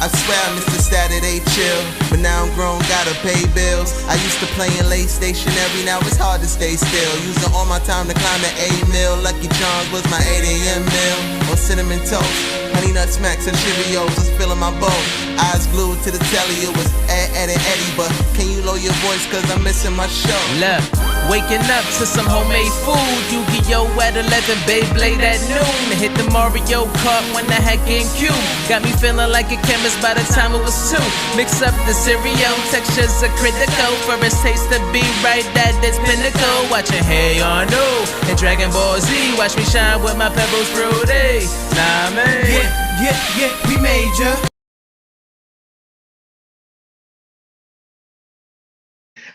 I swear I miss the Saturday chill, but now I'm grown, gotta pay bills. I used to play in late stationary, now it's hard to stay still. Using all my time to climb the A-mill. Lucky Charms was my 8 a.m. meal. On cinnamon toast, honey nut smacks and Cheerios was filling my bowl. Eyes glued to the telly, it was Ed and Eddie. But can you lower your voice, cause I'm missing my show. Look, waking up to some homemade food. Yu-Gi-Oh! At 11, Beyblade at noon. Hit the Mario Kart when I had GameCube. Got me feeling like a chemist by the time it was 2. Mix up the cereal, textures are critical. For its taste to be right at its pinnacle. Watching Hey Arnold and Dragon Ball Z. Watch me shine with my pebbles fruity. Nah, man. Yeah, we made ya.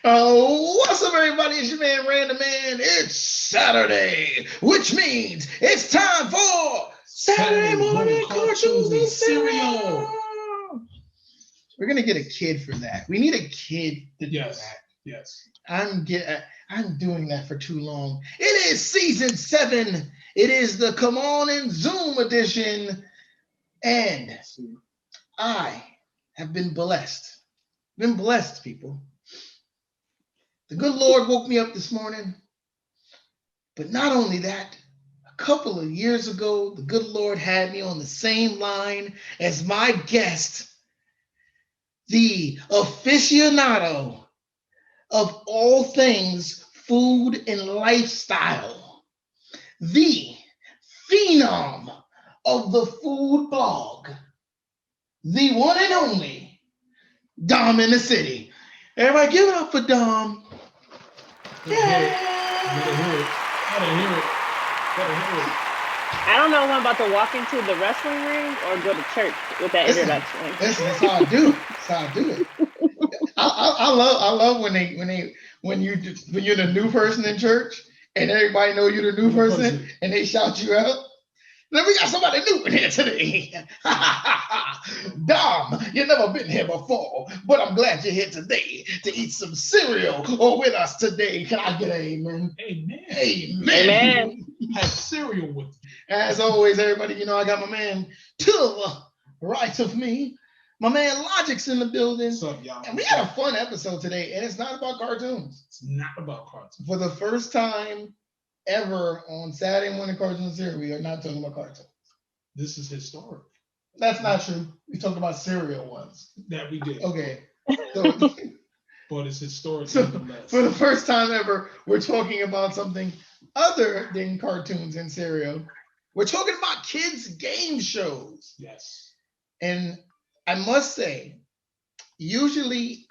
Oh, what's up, everybody? It's your man, Random Man. It's Saturday, which means it's time for Saturday morning cartoons and cereal. We're gonna get a kid for that. We need a kid to do that. Yes. I'm doing that for too long. It is season 7. It is the Come On and Zoom edition, and I have been blessed. People. The good Lord woke me up this morning. But not only that, a couple of years ago, the good Lord had me on the same line as my guest, the aficionado of all things food and lifestyle, the phenom of the food blog, the one and only DomnTheCity. Everybody give it up for Dom. Gotta hear it. I don't know if I'm about to walk into the wrestling ring or go to church with that introduction. That's how I do it. That's how I do it. I love when you're the new person in church and everybody know you're the new person and they shout you out. Then we got somebody new in here today. Dom, you've never been here before, but I'm glad you're here today to eat some cereal or with us today. Can I get an amen? Amen. Amen. Have cereal with you. As always, everybody, I got my man to the right of me. My man Logic's in the building. What's up, y'all? And we had a fun episode today, and it's not about cartoons. It's not about cartoons. For the first time ever on Saturday morning cartoon cereal, we are not talking about cartoons. This is historic. That's not true. We talked about cereal once. That we did. Okay. So, but it's historic. so for the first time ever, we're talking about something other than cartoons and cereal. We're talking about kids' game shows. Yes. And I must say, usually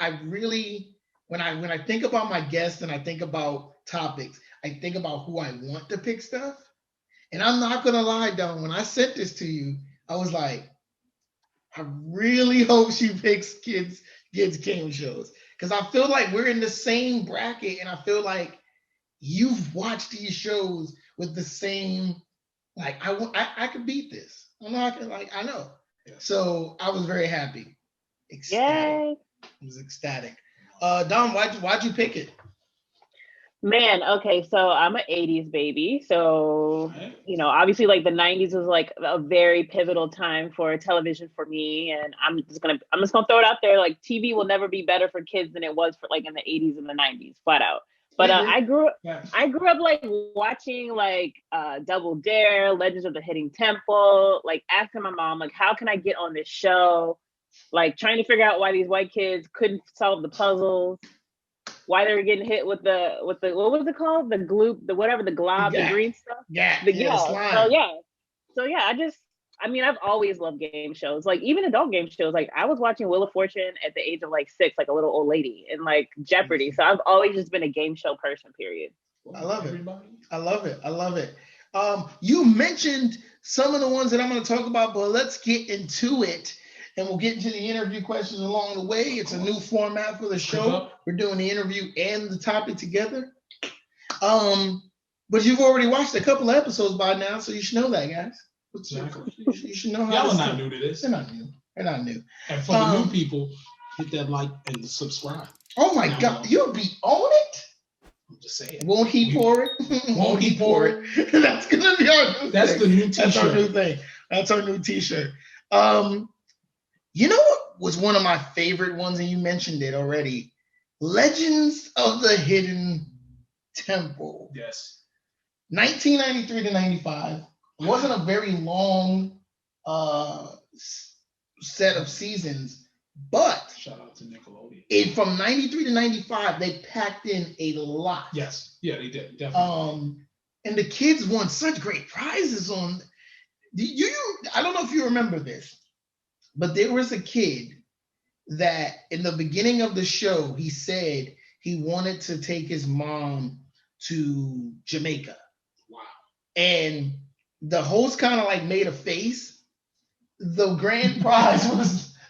when I think about my guests and I think about topics, I think about who I want to pick stuff. And I'm not gonna lie, Don, when I sent this to you, I was like, I really hope she picks kids game shows. Because I feel like we're in the same bracket, and I feel like you've watched these shows with the same, like, I could beat this. I know. Yeah. So I was very happy. Ecstatic. Yay. I was ecstatic. Dom, why'd you pick it? Man, okay, so I'm an 80s baby. So, obviously like the 90s was like a very pivotal time for television for me. And I'm just gonna throw it out there. Like TV will never be better for kids than it was for like in the 80s and the 90s, flat out. But I grew up like watching like Double Dare, Legends of the Hidden Temple, like asking my mom, like, how can I get on this show? Like trying to figure out why these white kids couldn't solve the puzzles. Why they were getting hit with the what was it called? The gloop, the glob, the green stuff. Slime. So I've always loved game shows. Like even adult game shows. Like I was watching Wheel of Fortune at the age of like 6, like a little old lady, and like Jeopardy. So I've always just been a game show person, period. I love it. You mentioned some of the ones that I'm going to talk about, but let's get into it. And we'll get into the interview questions along the way. It's a new format for the show. We're doing the interview and the topic together. But you've already watched a couple of episodes by now, so you should know that, guys. Exactly. You should know how. Y'all are not new to this. They're not new. And for the new people, hit that like and subscribe. Oh my God, you'll be on it. I'm just saying. Won't he pour it? Won't he pour it? That's gonna be our new thing. The new T-shirt. That's our new thing. That's our new T-shirt. You know what was one of my favorite ones, and you mentioned it already? Legends of the Hidden Temple. Yes. 1993 to 95. Wasn't a very long set of seasons, but shout out to Nickelodeon. From 93 to 95, they packed in a lot. Yes. Yeah, they did. Definitely. And the kids won such great prizes on. I don't know if you remember this, but there was a kid that in the beginning of the show, he said he wanted to take his mom to Jamaica. Wow. And the host kind of like made a face. The grand prize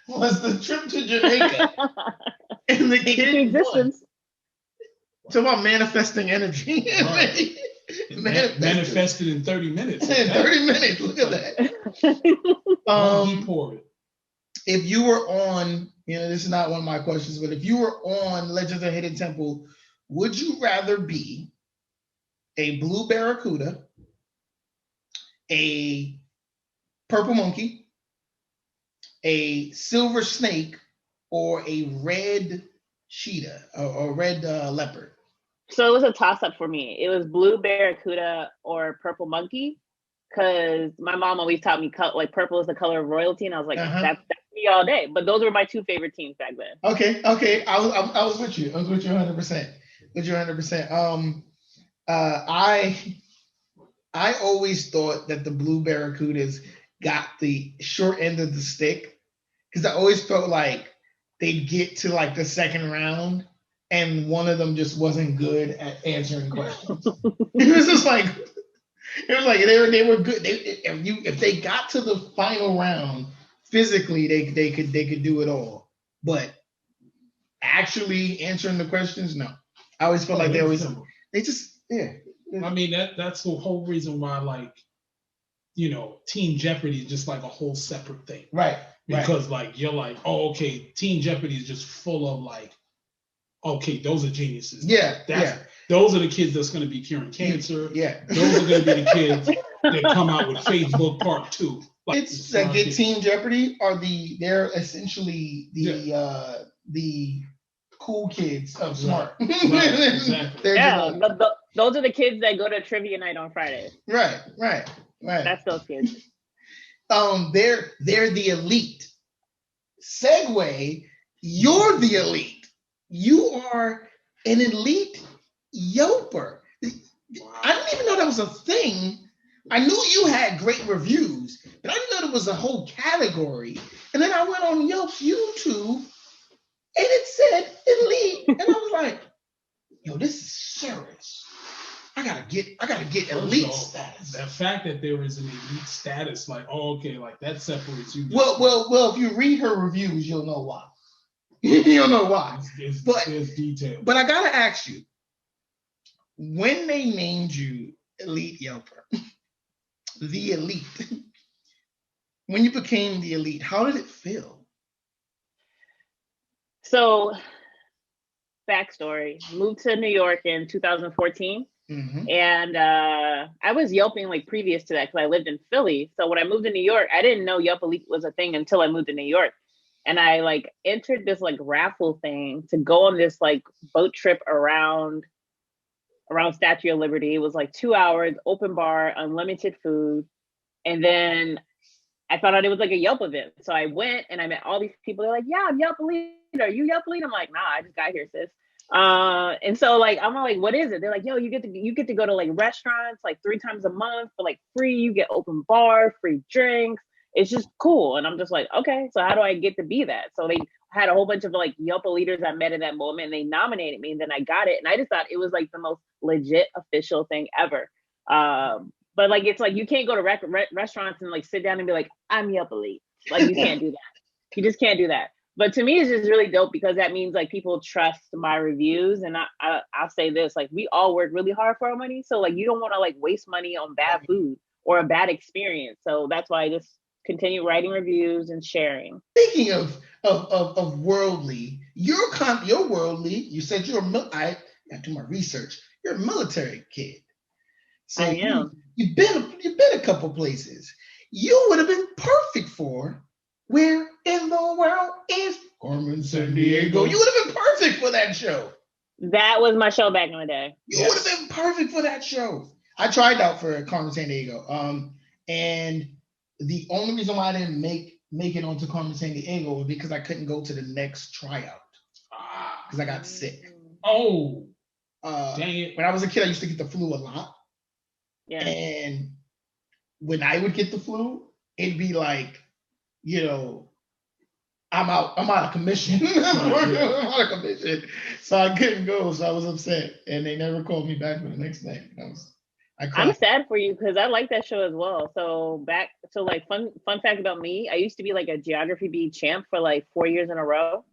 was the trip to Jamaica. And the kid won. Talk about manifesting energy. Right. Manifested in 30 minutes. In 30 minutes. Look at that. If you were on, this is not one of my questions, but if you were on Legends of Hidden Temple, would you rather be a blue barracuda, a purple monkey, a silver snake, or a red cheetah or red leopard? So it was a toss-up for me. It was blue barracuda or purple monkey, because my mom always taught me like purple is the color of royalty, and I was like, that's me all day. But those were my two favorite teams back then. Okay. I was with you. I was with you 100%. With you 100%. I always thought that the blue barracudas got the short end of the stick, because I always felt like they'd get to like the second round and one of them just wasn't good at answering questions. It was like they were good. If they got to the final round physically, they could do it all. But actually answering the questions, no. I always felt like they just. I mean, that's the whole reason why, like, Team Jeopardy is just like a whole separate thing. Right. Because like you're like, oh, okay, Team Jeopardy is just full of like, okay, those are geniuses. Those are the kids that's going to be curing cancer. Yeah. Those are going to be the kids that come out with Facebook Part 2. Like, it's that get Team Jeopardy they're essentially the cool kids of smart. Right, exactly. Those are the kids that go to trivia night on Friday. Right. That's those kids. They're the elite. Segue, you're the elite. You are an elite yoper. I didn't even know that was a thing. I knew you had great reviews, but I didn't know there was a whole category. And then I went on Yelp's YouTube, and it said elite, and I was like, "Yo, this is serious. I gotta get elite status." The fact that there is an elite status, like, oh, okay, like that separates you. Well, if you read her reviews, you'll know why. You'll know why. There's detail. But I gotta ask you, when they named you Elite Yelper, the elite, when you became the elite, how did it feel? So, backstory: moved to New York in 2014. Mm-hmm. And I was Yelping like previous to that, because I lived in Philly. So when I moved to New York, I didn't know Yelp Elite was a thing until I moved to New York. And I like entered this like raffle thing to go on this like boat trip around Statue of Liberty. It was like 2 hours, open bar, unlimited food. And then I found out it was like a Yelp event. So I went and I met all these people. They're like, "Yeah, I'm Yelp Elite. Are you Yelp Elite?" I'm like, "Nah, I just got here, sis." And so like I'm like, "What is it?" They're like, "Yo, you get to go to like restaurants like 3 times a month for like free. You get open bar, free drinks. It's just cool." And I'm just like, "Okay, so how do I get to be that?" So they had a whole bunch of like Yelp leaders I met in that moment, and they nominated me, and then I got it, and I just thought it was like the most legit official thing ever. But like it's like you can't go to restaurants and like sit down and be like, "I'm Yelp Elite." Like you can't do that. You just can't do that. But to me, it's just really dope, because that means like people trust my reviews. And I'll say this, like we all work really hard for our money. So like you don't want to like waste money on bad food or a bad experience. So that's why I just continue writing reviews and sharing. Speaking of worldly, you're worldly. You said I got to do my research. You're a military kid. So I am. You've been a couple places. You would have been perfect for where in the Carmen Sandiego. You would have been perfect for that show. That was my show back in the day. You would have been perfect for that show. I tried out for Carmen Sandiego. And the only reason why I didn't make it onto Carmen Sandiego was because I couldn't go to the next tryout. Because I got sick. Oh. Dang it. When I was a kid, I used to get the flu a lot. Yeah. And when I would get the flu, it'd be like, I'm out of commission. I'm out of commission. So I couldn't go. So I was upset. And they never called me back for the next day. I'm sad for you because I like that show as well. So fun fact about me, I used to be like a geography bee champ for like 4 years in a row.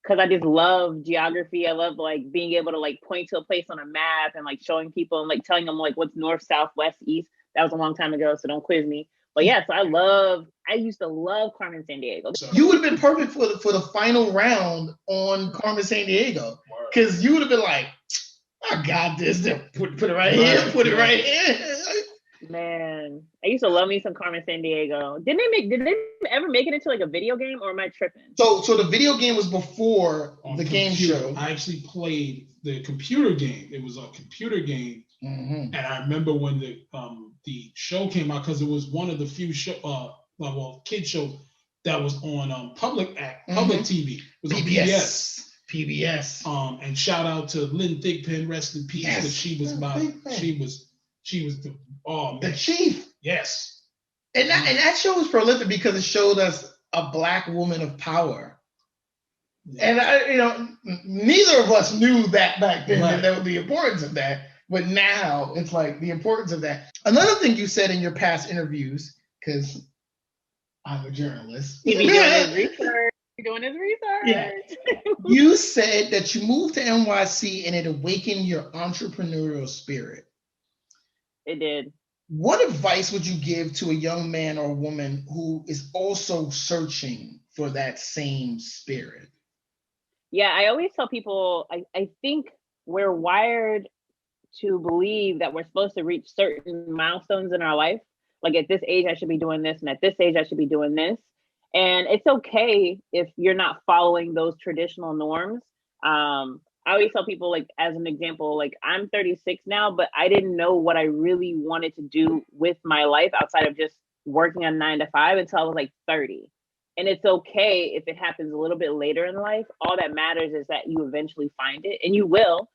Because I just love geography. I love like being able to like point to a place on a map and like showing people and like telling them like what's north, south, west, east. That was a long time ago, so don't quiz me. But yeah, so I used to love Carmen Sandiego. You would have been perfect for the final round on Carmen Sandiego. Because you would have been like, I got this. Put it right here. Put it right here. Man, I used to love me some Carmen Sandiego. Did they ever make it into like a video game, or am I tripping? So the video game was before the game show. I actually played the computer game. It was a computer game, and I remember when the show came out because it was one of the few kid shows that was on public TV. It was PBS. PBS. And shout out to Lynn Thigpen, rest in peace. Yes. She was the chief. Yes. And that show was prolific because it showed us a Black woman of power. Yeah. And neither of us knew that back then, right, that the importance of that. But now it's like the importance of that. Another thing you said in your past interviews, because I'm a journalist. He be doing his research. Yeah. You said that you moved to NYC and it awakened your entrepreneurial spirit. It did. What advice would you give to a young man or woman who is also searching for that same spirit? Yeah, I always tell people, I think we're wired to believe that we're supposed to reach certain milestones in our life. Like at this age, I should be doing this, and at this age, I should be doing this. And it's okay if you're not following those traditional norms. I always tell people, like, as an example, like I'm 36 now, but I didn't know what I really wanted to do with my life outside of just working a 9 to 5 until I was like 30. And it's okay if it happens a little bit later in life. All that matters is that you eventually find it, and you will.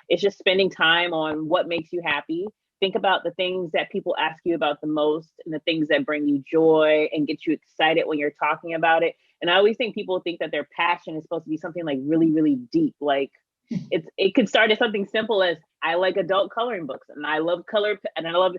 It's just spending time on what makes you happy. Think about the things that people ask you about the most and the things that bring you joy and get you excited when you're talking about it. And I always think people think that their passion is supposed to be something like really, really deep. Like it could start as something simple as I like adult coloring books and I love color and I love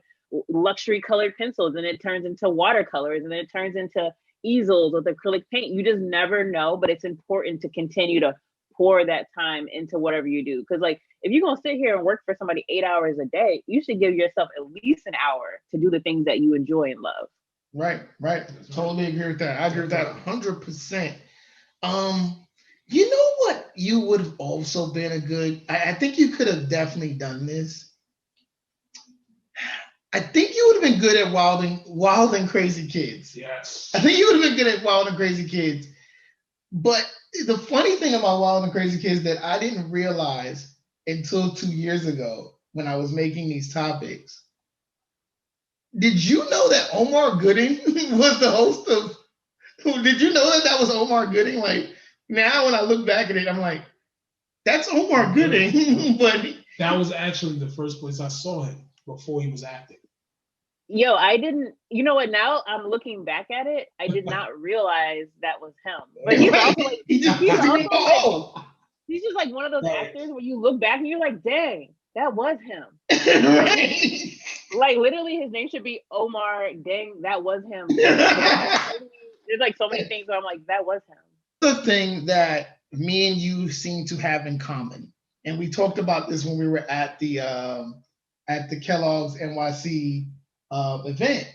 luxury colored pencils, and it turns into watercolors and then it turns into easels with acrylic paint. You just never know, but it's important to continue to pour that time into whatever you do. Because like if you're gonna sit here and work for somebody 8 hours a day, you should give yourself at least an hour to do the things that you enjoy and love. Right. Totally agree with that. I agree with that 100%. You know what? You would have also been a good. I think you could have definitely done this. I think you would have been good at Wild and Crazy Kids. Yes. I think you would have been good at Wild and Crazy Kids. But the funny thing about Wild and Crazy Kids that I didn't realize until 2 years ago when I was making these topics. Did you know that Omar Gooding was the host of? Did you know that was Omar Gooding? Like now, when I look back at it, I'm like, that's Omar Gooding. But that was actually the first place I saw him before he was acting. Yo, I didn't. You know what? Now I'm looking back at it. I did not realize that was him. But he's also like, he's just like one of those actors where you look back and you're like, dang, that was him. Right. Like literally, his name should be Omar. Dang, that was him. There's like so many things where I'm like, that was him. The thing that me and you seem to have in common, and we talked about this when we were at the Kellogg's NYC event,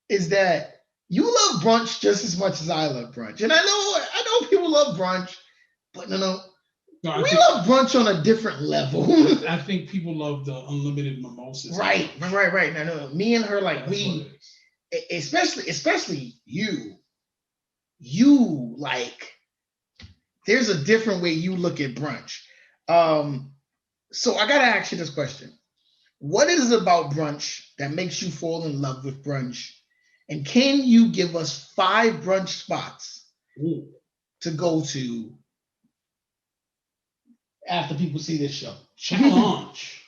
is that you love brunch just as much as I love brunch. And I know people love brunch, but we love brunch on a different level. I think people love the unlimited mimosas. Right. No. Me and her, like we, especially you you like. There's a different way you look at brunch. So I gotta ask you this question: what is it about brunch that makes you fall in love with brunch? And can you give us 5 brunch spots to go to after people see this show? Challenge.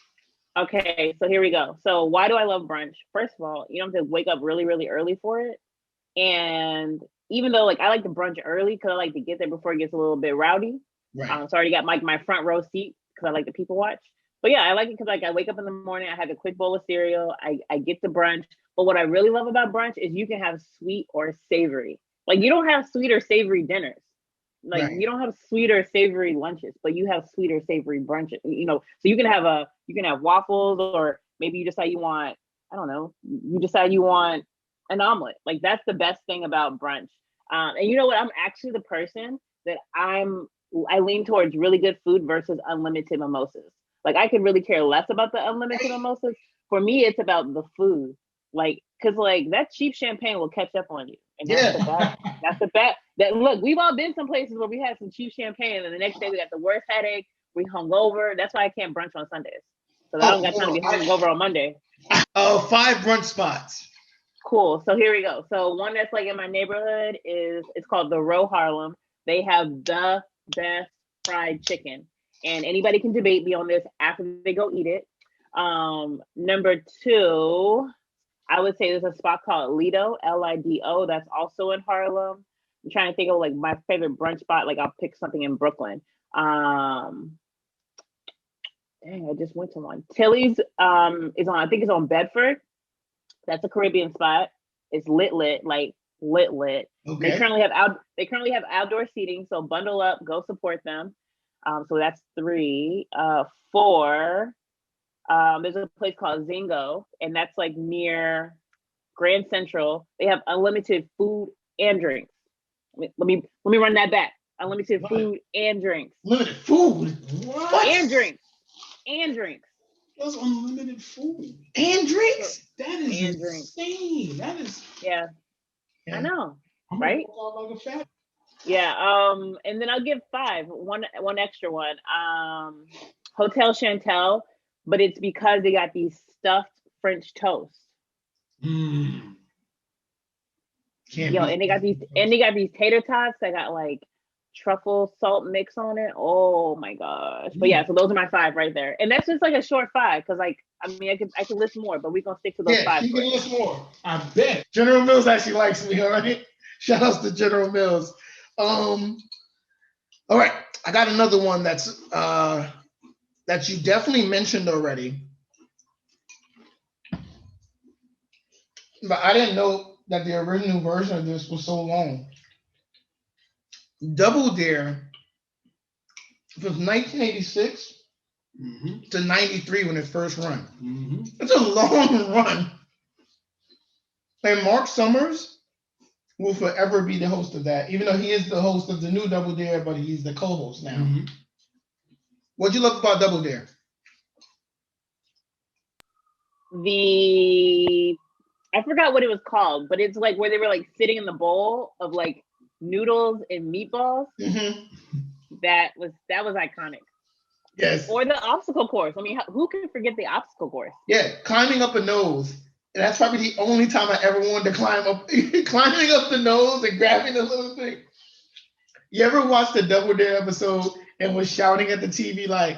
Okay, so here we go. So why do I love brunch? First of all, you don't have to wake up really, really early for it. And even though like I like to brunch early because I like to get there before it gets a little bit rowdy. Right. So I already got my front row seat because I like to people watch. But yeah, I like it because like I wake up in the morning, I have a quick bowl of cereal, I get to brunch. But what I really love about brunch is you can have sweet or savory. Like you don't have sweet or savory dinners. Like Right. you don't have sweet or savory lunches, but you have sweet or savory brunches. You know, so you can have waffles, or maybe you decide you want, I don't know, you decide you want an omelet. Like that's the best thing about brunch. And you know what? I'm actually the person that I lean towards really good food versus unlimited mimosas. Like I could really care less about the unlimited mimosas. For me, it's about the food. Like, cause like that cheap champagne will catch up on you. And that's the bad. That look, we've all been some places where we had some cheap champagne and the next day we got the worst headache. We hung over. That's why I can't brunch on Sundays. So I don't got time to be hungover on Monday. 5 brunch spots. Cool. So here we go. So one that's like in my neighborhood it's called the Row Harlem. They have the best fried chicken. And anybody can debate me on this after they go eat it. Number 2, I would say there's a spot called Lido, Lido. That's also in Harlem. I'm trying to think of like my favorite brunch spot. Like I'll pick something in Brooklyn. Dang, I just went to one. Tilly's I think it's on Bedford. That's a Caribbean spot. It's lit. Okay. They currently have outdoor seating, so bundle up, go support them. So that's 3. 4. There's a place called Zingo, and that's like near Grand Central. They have unlimited food and drinks. Let me run that back. Unlimited food and drinks. Limited food? What? And drinks. That's unlimited food. And drinks? That is insane. That is. Yeah. I know. I'm right? Like a fat. Yeah. And then I'll give 5. One extra one. Hotel Chantel, but it's because they got these stuffed French toast. Mm. And they got these tater tots that got like truffle salt mix on it. Oh my gosh. But yeah, so those are my 5 right there. And that's just like a short 5 because like I mean I could list more, but we're gonna stick to those 5. You can list more. I bet. General Mills actually likes me, all right? Shout outs to General Mills. All right, I got another one that's that you definitely mentioned already. But I didn't know that the original version of this was so long. Double Dare from 1986 to 93 when it first run. Mm-hmm. It's a long run. And Mark Summers will forever be the host of that, even though he is the host of the new Double Dare, but he's the co-host now. Mm-hmm. What'd you love about Double Dare? I forgot what it was called, but it's like where they were like sitting in the bowl of like noodles and meatballs. Mm-hmm. That was iconic. Yes. Or the obstacle course. I mean, who can forget the obstacle course? Yeah, climbing up a nose. And that's probably the only time I ever wanted to climb up, climbing up the nose and grabbing the little thing. You ever watched the Double Dare episode and was shouting at the TV like,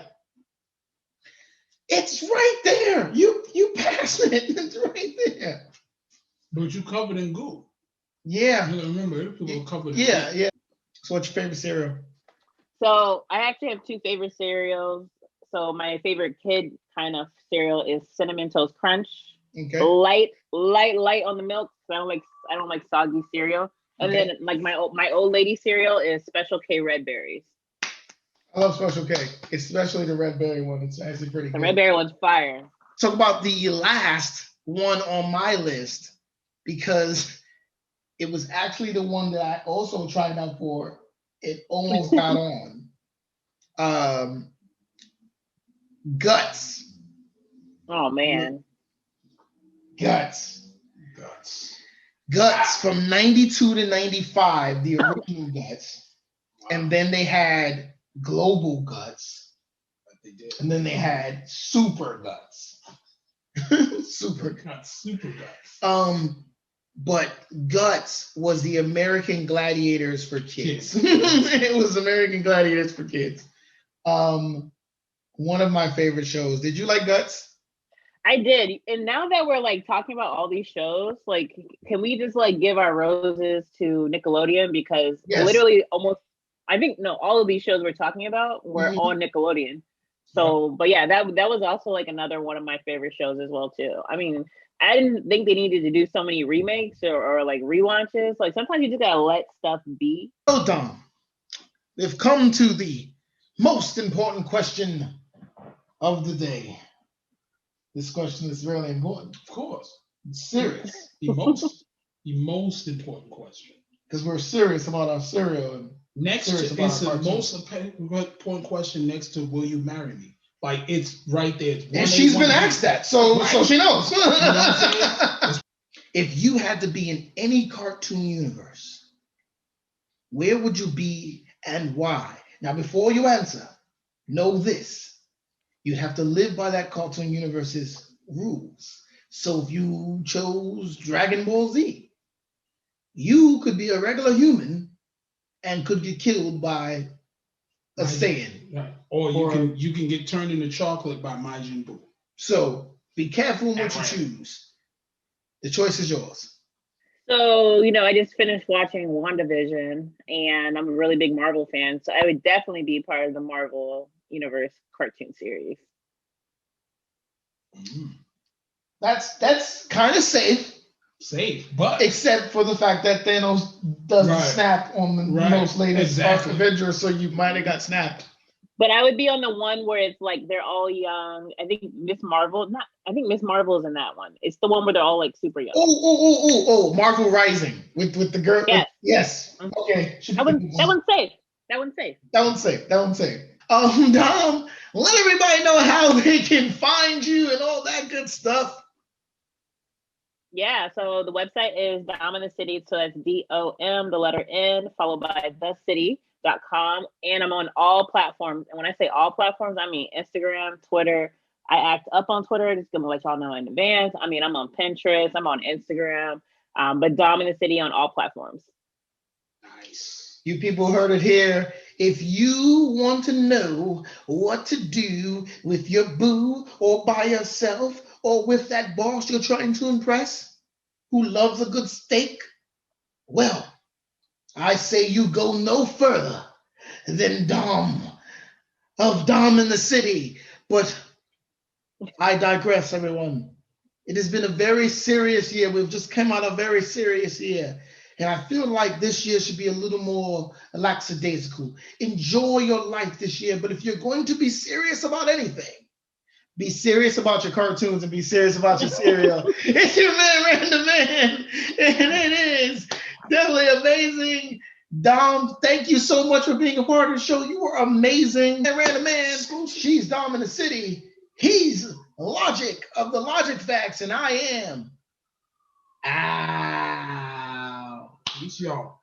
"It's right there! You passed it! It's right there!" But you covered in goo. Yeah. You remember, people covered in Yeah, goo. yeah. So what's your favorite cereal? So I actually have 2 favorite cereals. So my favorite kid kind of cereal is Cinnamon Toast Crunch. Okay. Light on the milk. I don't like soggy cereal. And then like my old lady cereal is Special K Red Berries. I love Special K, especially the red berry one. It's actually pretty good. The red berry one's fire. Talk about the last one on my list because it was actually the one that I also tried out for. It almost got on. Guts. Oh man. Guts. Guts from 92 to 95, the original Guts. And then they had Global Guts. And then they had Super Guts. Super Guts. But Guts was the American Gladiators for kids. It was American Gladiators for kids. One of my favorite shows. Did you like Guts? I did. And now that we're like talking about all these shows, like, can we just like give our roses to Nickelodeon? Because literally almost, I think, no, all of these shows we're talking about were on Nickelodeon. So, but yeah, that was also like another one of my favorite shows as well too. I mean, I didn't think they needed to do so many remakes or like relaunches. Like sometimes you just gotta let stuff be. So Dom, we've come to the most important question of the day. This question is really important. Of course. It's serious. The most important question. Because we're serious about our cereal. And next to, it's the most important question next to will you marry me? Like it's right there. And she's been asked that, so she knows. You know what I'm saying? If you had to be in any cartoon universe, where would you be and why? Now, before you answer, know this. You'd have to live by that cartoon universe's rules. So if you chose Dragon Ball Z, you could be a regular human and could get killed by a Saiyan. Right. Or you can get turned into chocolate by Majin Buu. So be careful what you choose. The choice is yours. So, I just finished watching WandaVision, and I'm a really big Marvel fan. So I would definitely be part of the Marvel Universe cartoon series. That's kind of safe. But except for the fact that Thanos doesn't snap on the most latest Avenger, so you might have got snapped. But I would be on the one where it's like they're all young. I think Miss Marvel is in that one. It's the one where they're all like super young. Oh, Marvel Rising with the girl. Yes. Okay. That one's safe. Dom, let everybody know how they can find you and all that good stuff. Yeah, so the website is DomnTheCity, so that's DOM, the letter N, followed by thecity.com, and I'm on all platforms. And when I say all platforms, I mean Instagram, Twitter. I act up on Twitter, just gonna let y'all know in advance. I mean, I'm on Pinterest, I'm on Instagram, but DomnTheCity on all platforms. Nice. You people heard it here. If you want to know what to do with your boo or by yourself or with that boss you're trying to impress who loves a good steak, well, I say you go no further than Dom of DomnTheCity. But I digress, everyone. It has been a very serious year. We've just come out of a very serious year. And I feel like this year should be a little more lackadaisical. Enjoy your life this year. But if you're going to be serious about anything, be serious about your cartoons and be serious about your cereal. It's your man, Random Man. And it is definitely amazing. Dom, thank you so much for being a part of the show. You were amazing. And Random Man, she's DomnTheCity. He's Logic of the Logic Facts, and I am. Peace, y'all.